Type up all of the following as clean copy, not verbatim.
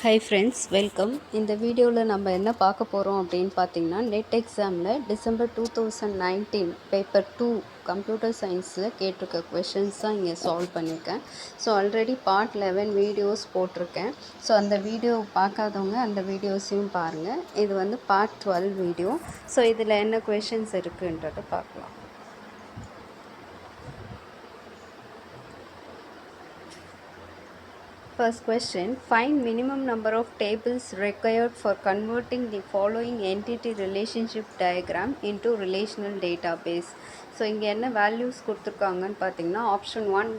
Hi friends, welcome. இந்த வீடியோவில் நம்ம என்ன பார்க்க போகிறோம் அப்படின்னு பார்த்தீங்கன்னா, நெட் எக்ஸாமில் டிசம்பர் 2019 பேப்பர் 2 கம்ப்யூட்டர் சயின்ஸில் கேட்டிருக்க கொஷின்ஸ் தான் இங்கே சால்வ் பண்ணியிருக்கேன். ஸோ ஆல்ரெடி பார்ட் 11 வீடியோஸ் போட்டிருக்கேன். ஸோ அந்த வீடியோ பார்க்காதவங்க அந்த வீடியோஸையும் பாருங்கள். இது வந்து பார்ட் 12 வீடியோ. ஸோ இதில் என்ன கொஷின்ஸ் இருக்குன்றதை பார்க்கலாம். First question, find minimum number of tables required for converting the following entity relationship diagram into relational database. So இங்கே என்ன வேல்யூஸ் கொடுத்துருக்காங்கன்னு பார்த்தீங்கன்னா, option 1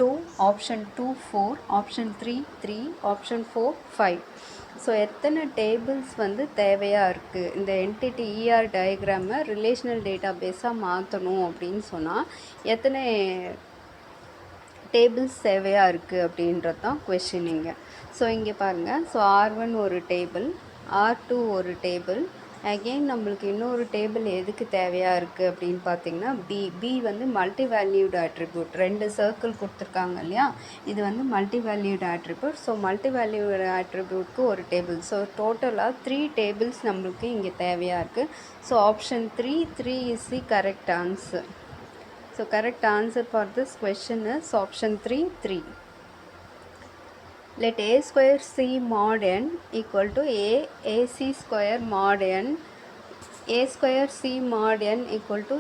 2, option 2 4, option 3 3, option 4 5. So எத்தனை டேபிள்ஸ் வந்து தேவையாக இருக்குது இந்த என்டிட்டி இஆர் டயக்ராமை ரிலேஷனல் டேட்டாபேஸாக மாற்றணும் அப்படின்னு சொன்னால் எத்தனை டேபிள்ஸ் தேவையாக இருக்குது அப்படின்றது தான் கொஷினிங்க. ஸோ இங்கே பாருங்கள். ஸோ R1 ஒரு டேபிள், R2 ஒரு டேபிள், அகெயின் நம்மளுக்கு இன்னொரு டேபிள் எதுக்கு தேவையாக இருக்குது அப்படின்னு பார்த்தீங்கன்னா பி வந்து மல்டி வேல்யூடு ஆட்ரிபியூட். 2 சர்க்கிள் கொடுத்துருக்காங்க இல்லையா, இது வந்து multi valued attribute. So multi valued ஆட்ரிபியூட்க்கு ஒரு டேபிள். ஸோ டோட்டலாக 3 டேபிள்ஸ் நம்மளுக்கு இங்கே தேவையாக இருக்குது. So option 3 is the correct answer. So correct answer for this question is option 3. Let a square c mod n equal to ac square mod n. A square c mod n equal to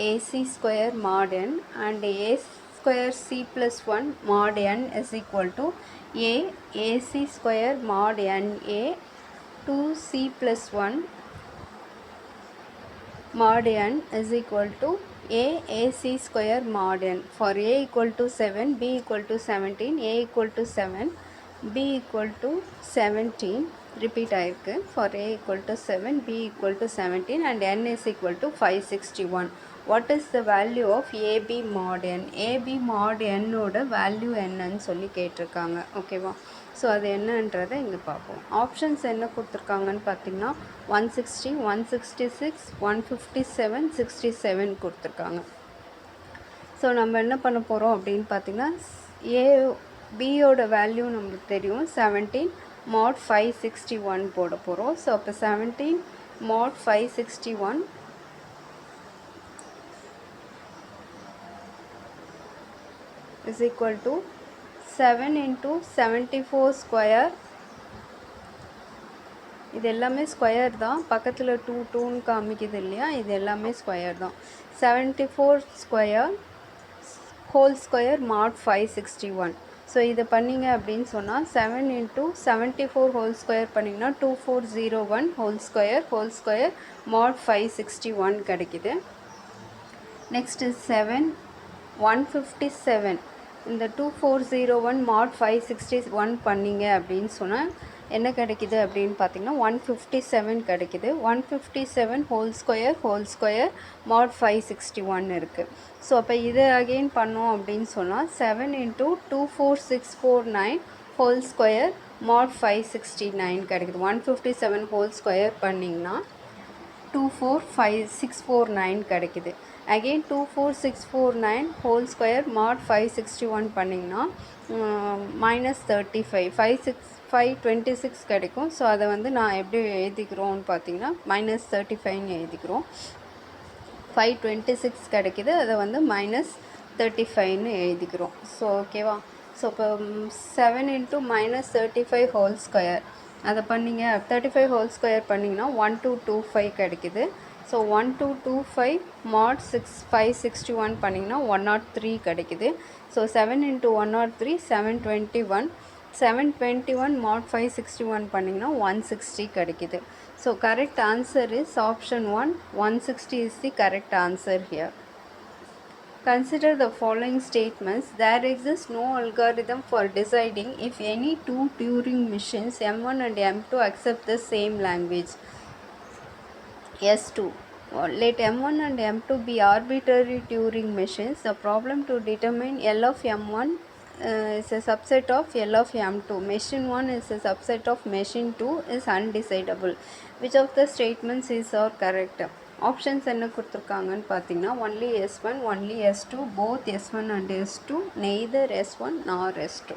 ac square mod n and a square c plus 1 mod n is equal to ac square mod n a 2c plus 1 mod n is equal to AC square mod n. For a equal to 7, b equal to 17, a equal to 7, b equal to 17. Repeat ஆயிருக்கு. For a equal to 7, b equal to 17 and n is equal to 561. What is the value of AB mod n? AB mod n ஓட value என்னன்னு சொல்லி கேட்டிருக்காங்க. ஓகேவா? So அது என்னன்றதை இங்கே பார்ப்போம். ஆப்ஷன்ஸ் என்ன கொடுத்துருக்காங்கன்னு பார்த்தீங்கன்னா 160, 166, 157, 67 கொடுத்துருக்காங்க. ஸோ நம்ம என்ன பண்ண போகிறோம் அப்படின்னு பார்த்தீங்கன்னா, பியோட வேல்யூ நம்மளுக்கு தெரியும் 17 mod 561 போட போகிறோம். ஸோ அப்போ 17 mod 561 is equal to 7 into 74 square. இது எல்லாமே ஸ்கொயர் தான், பக்கத்தில் 2 காமிக்குது இல்லையா, இது எல்லாமே ஸ்கொயர் தான். 74 square whole square mod 561. So இதை பண்ணிங்க அப்படின்னு சொன்னால் 7 into 74 ஹோல் ஸ்கொயர் பண்ணிங்கன்னா 2401 ஹோல் ஸ்கொயர் mod 561 கிடைக்குது. நெக்ஸ்ட்டு 7 157 இந்த 2401 mod 561 பண்ணிங்க அப்படின்னு சொன்னால் என்ன கிடைக்குது அப்படின்னு பார்த்தீங்கன்னா 157 கிடைக்குது. 157 ஹோல் ஸ்கொயர் mod 561 இருக்குது. ஸோ அப்போ இதை அகெயின் பண்ணோம் அப்படின்னு சொன்னால் 7 into 24649 ஹோல் ஸ்கொயர் mod 569 கிடைக்குது. 157 ஹோல் ஸ்கொயர் பண்ணிங்கன்னா 24649 கிடைக்குது. அகெயின் 24649 ஹோல் ஸ்கொயர் mod 561 பண்ணிங்கன்னா -35 526 கிடைக்கும். ஸோ அதை வந்து நான் எப்படி எழுதிக்கிறோன்னு பார்த்தீங்கன்னா -35ன்னு எழுதிக்கிறோம். 526 கிடைக்கிது, அதை வந்து -35ன்னு எழுதிக்கிறோம். ஸோ ஓகேவா? ஸோ இப்போ 7 into -35 ஹோல் ஸ்கொயர் அதை பண்ணிங்க 35 ஹோல் ஸ்கொயர் பண்ணிங்கன்னா 1225 கிடைக்குது. ஸோ 1225 mod 561 பண்ணிங்கன்னா 103 கிடைக்குது. So 7 into 103 721. 721 mod 561 பண்ணிங்கன்னா 160 கிடைக்குது. So correct answer is option 1, 160 is the correct answer here. Consider the following statements. There exists no algorithm for deciding if any two Turing machines M1 and M2 accept the same language. S2. Let M1 and M2 be arbitrary Turing machines. The problem to determine L of M1 is a subset of L of M2. Machine 1 is a subset of machine 2 is undecidable. Which of the statements is or correct? Options என்ன கொடுத்துருக்காங்கன்னு பார்த்தீங்கன்னா only S1, only S2, both S1 and S2, neither S1 nor S2.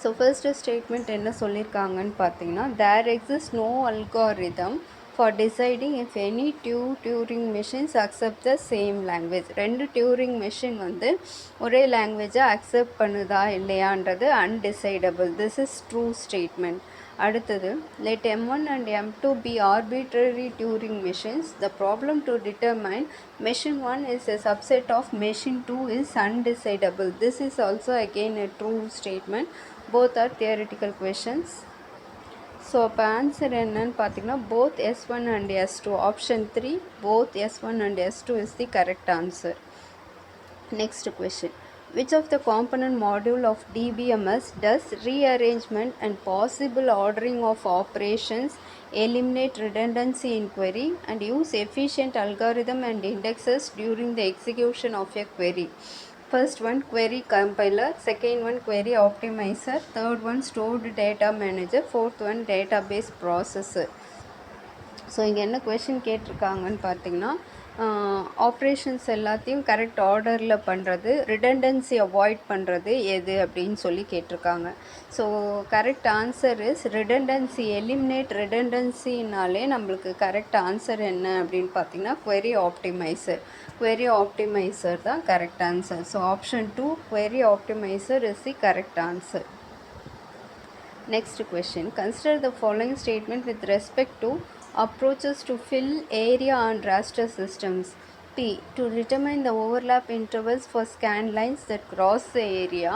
So first statement என்ன சொல்லியிருக்காங்கன்னு பார்த்தீங்கன்னா, there exist no algorithm for deciding if any Turing machines accept the same language. ரெண்டு Turing machine வந்து ஒரே லாங்குவேஜை accept பண்ணுதா இல்லையான்றது undecidable. This is true statement. அடுத்தது, let M1 and M2 be arbitrary Turing machines. The problem to determine machine 1 is a subset of machine 2 is undecidable. This is also again a true statement. Both are theoretical questions. So அப்போ answer என்னன்னு பார்த்தீங்கன்னா, both S1 and S2, option 3 both S1 and S2 is the correct answer. Next question. Which of the component module of DBMS does rearrangement and possible ordering of operations, eliminate redundancy in query, and use efficient algorithm and indexes during the execution of a query? First one, query compiler. Second one, query optimizer. Third one, stored data manager. Fourth one, database processor. So இங்கே என்ன question கேட்டிருக்காங்கன்னு பார்த்தீங்கன்னா, operations எல்லாத்தையும் correct ஆர்டரில் பண்ணுறது, redundancy avoid பண்ணுறது எது அப்படின்னு சொல்லி கேட்டிருக்காங்க. So correct answer is redundancy. Eliminate ரிடண்டன்சினாலே நம்மளுக்கு கரெக்ட் ஆன்சர் என்ன அப்படின்னு பார்த்தீங்கன்னா, query optimizer. query optimizer தான் correct answer. So option 2, query optimizer is the correct answer. Next question. Consider the following statement with respect to approaches to fill area on raster systems. P. To determine the overlap intervals for scan lines that cross the area.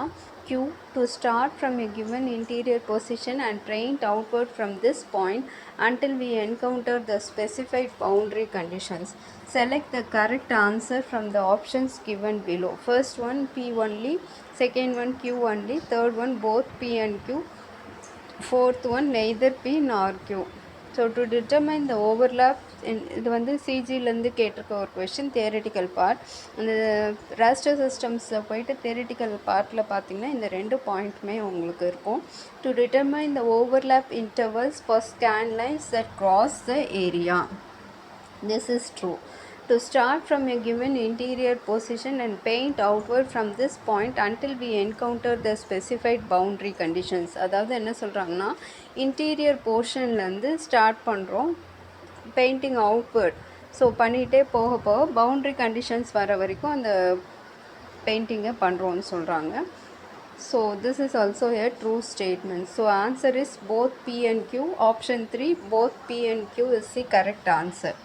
Q. To start from a given interior position and paint outward from this point until we encounter the specified boundary conditions. Select the correct answer from the options given below. First one P only, second one Q only, third one both P and Q, fourth one neither P nor Q. So to determine the overlap, இது வந்து சிஜிலேருந்து கேட்டிருக்க ஒரு question, theoretical part. அந்த raster சிஸ்டம்ஸில் போயிட்டு theoretical பார்ட்டில் பார்த்தீங்கன்னா இந்த ரெண்டு பாயிண்ட்டுமே உங்களுக்கு இருக்கும். To determine the overlap intervals for scan lines that cross the area. This is true. To start from a given interior position and paint outward from this point until we encounter the specified boundary conditions. அதாவது என்ன சொல்கிறாங்கன்னா, interior போர்ஷன்லேருந்து start பண்ணுறோம், painting outward. So பண்ணிகிட்டே போக போக boundary conditions வர வரைக்கும் அந்த பெயிண்டிங்கை பண்ணுறோன்னு சொல்கிறாங்க. So this is also a true statement. So answer is both P and Q. Option 3 both P and Q is the correct answer.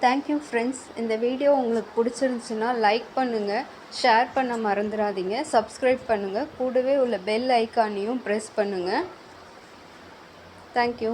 Thank you friends. இந்த வீடியோ உங்களுக்கு பிடிச்சிருந்துச்சுன்னா லைக் பண்ணுங்கள், ஷேர் பண்ண மறந்துடாதீங்க, சப்ஸ்கிரைப் பண்ணுங்கள், கூடவே உள்ள பெல் ஐக்கானையும் ப்ரெஸ் பண்ணுங்கள். தேங்க்யூ.